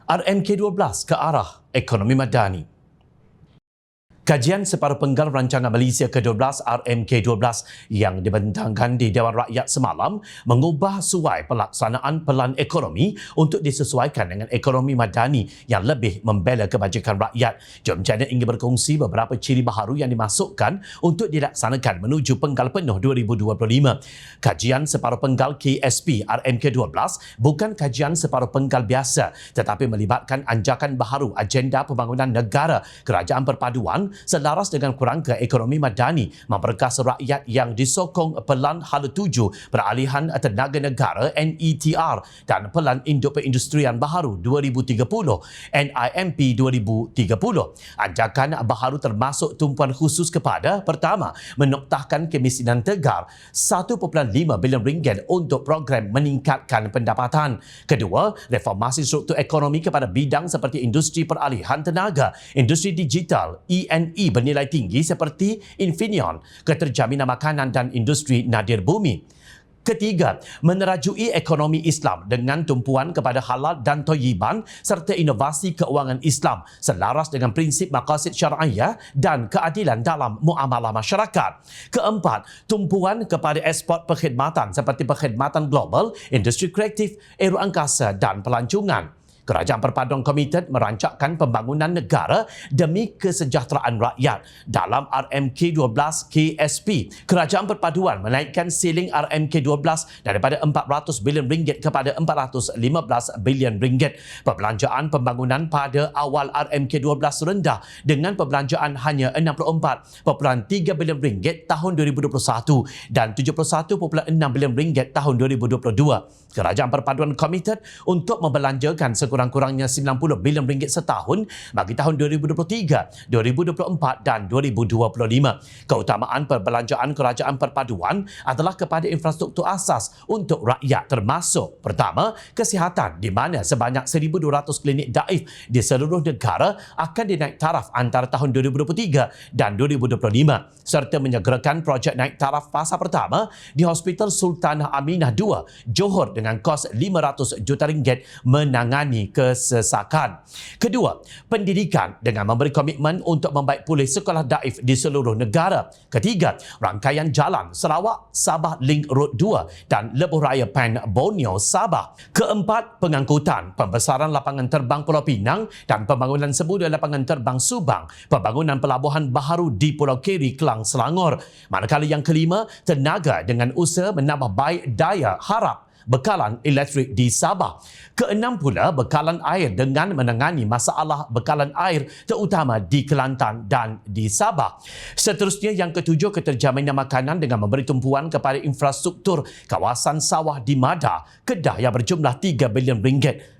RMK12 ke arah ekonomi madani. Kajian Separuh Penggal Rancangan Malaysia ke-12 RMK12 yang dibentangkan di Dewan Rakyat semalam mengubah suai pelaksanaan pelan ekonomi untuk disesuaikan dengan ekonomi madani yang lebih membela kebajikan rakyat. Jom Janet ingin berkongsi beberapa ciri baharu yang dimasukkan untuk dilaksanakan menuju Penggal Penuh 2025. Kajian Separuh Penggal KSP RMK12 bukan kajian separuh penggal biasa tetapi melibatkan anjakan baharu agenda pembangunan negara kerajaan perpaduan selaras dengan kerangka ekonomi madani memperkasa rakyat yang disokong Pelan Hala 7 Peralihan Tenaga Negara NETR dan Pelan Induk Perindustrian Baharu 2030 NIMP 2030. Anjakan baharu termasuk tumpuan khusus kepada pertama, menoktahkan kemiskinan tegar RM1.5 bilion untuk program meningkatkan pendapatan. Kedua, reformasi struktur ekonomi kepada bidang seperti industri peralihan tenaga, industri digital, ENE bernilai tinggi seperti Infineon, keterjaminan makanan dan industri nadir bumi. Ketiga, menerajui ekonomi Islam dengan tumpuan kepada halal dan thayyiban serta inovasi keuangan Islam selaras dengan prinsip maqasid syar'iyah dan keadilan dalam muamalah masyarakat. Keempat, tumpuan kepada ekspor perkhidmatan seperti perkhidmatan global, industri kreatif, aeroangkasa dan pelancongan. Kerajaan Perpaduan komited merancangkan pembangunan negara demi kesejahteraan rakyat. Dalam RMK12 KSP, Kerajaan Perpaduan menaikkan siling RMK12 daripada RM400 bilion kepada RM415 bilion. Perbelanjaan pembangunan pada awal RMK12 rendah dengan perbelanjaan hanya RM64.3 bilion tahun 2021 dan RM71.6 bilion tahun 2022. Kerajaan Perpaduan komited untuk membelanjakan sekurang-kurangnya RM90 bilion setahun bagi tahun 2023, 2024 dan 2025. Keutamaan perbelanjaan Kerajaan Perpaduan adalah kepada infrastruktur asas untuk rakyat termasuk pertama, kesihatan di mana sebanyak 1,200 klinik daif di seluruh negara akan dinaik taraf antara tahun 2023 dan 2025 serta menyegerakan projek naik taraf fasa pertama di Hospital Sultanah Aminah II, Johor dengan kos RM500 juta menangani kesesakan. Kedua, pendidikan dengan memberi komitmen untuk membaik pulih sekolah daif di seluruh negara. Ketiga, rangkaian jalan Sarawak Sabah Link Road 2 dan Lebuh Raya Pen Borneo Sabah. Keempat, pengangkutan, pembesaran lapangan terbang Pulau Pinang dan pembangunan semula lapangan terbang Subang, pembangunan pelabuhan baharu di Pulau Keri, Kelang, Selangor. Manakala yang kelima, tenaga dengan usaha menambah baik daya harap bekalan elektrik di Sabah. Keenam pula, bekalan air dengan menangani masalah bekalan air terutama di Kelantan dan di Sabah. Seterusnya, yang ketujuh, keterjaminan makanan dengan memberi tumpuan kepada infrastruktur kawasan sawah di Mada, Kedah yang berjumlah RM3 bilion.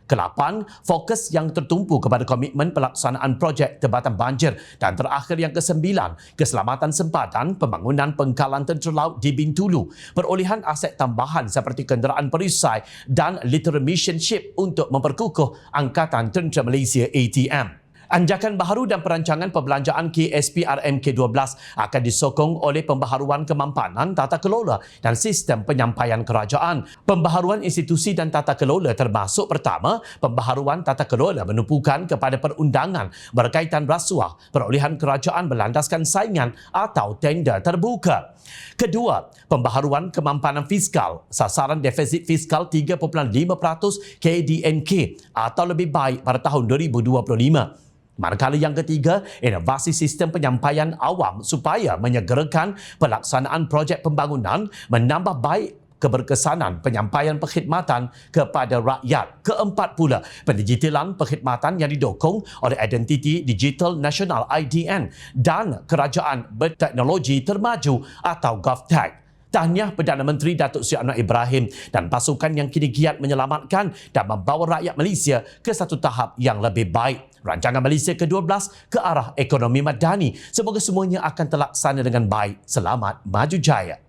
Kelapan, fokus yang tertumpu kepada komitmen pelaksanaan projek Tebatan Banjir. Dan terakhir yang kesembilan, keselamatan sempadan, pembangunan pengkalan tentera laut di Bintulu, perolehan aset tambahan seperti kenderaan perisai dan literal mission ship untuk memperkukuh Angkatan Tentera Malaysia ATM. Anjakan baharu dan perancangan perbelanjaan KSP RMK12 akan disokong oleh pembaharuan kemampanan tata kelola dan sistem penyampaian kerajaan. Pembaharuan institusi dan tata kelola termasuk pertama, pembaharuan tata kelola menumpukan kepada perundangan berkaitan rasuah, perolehan kerajaan berlandaskan saingan atau tender terbuka. Kedua, pembaharuan kemampanan fiskal, sasaran defisit fiskal 3.5% KDNK atau lebih baik pada tahun 2025. Manakala yang ketiga, inovasi sistem penyampaian awam supaya menyegerakan pelaksanaan projek pembangunan menambah baik keberkesanan penyampaian perkhidmatan kepada rakyat. Keempat pula, pendigitalan perkhidmatan yang didukung oleh Identiti Digital Nasional IDN dan Kerajaan Berteknologi Termaju atau GovTech. Tahniah Perdana Menteri Datuk Seri Anwar Ibrahim dan pasukan yang kini giat menyelamatkan dan membawa rakyat Malaysia ke satu tahap yang lebih baik. Rancangan Malaysia ke-12 ke arah ekonomi madani. Semoga semuanya akan terlaksana dengan baik. Selamat maju jaya.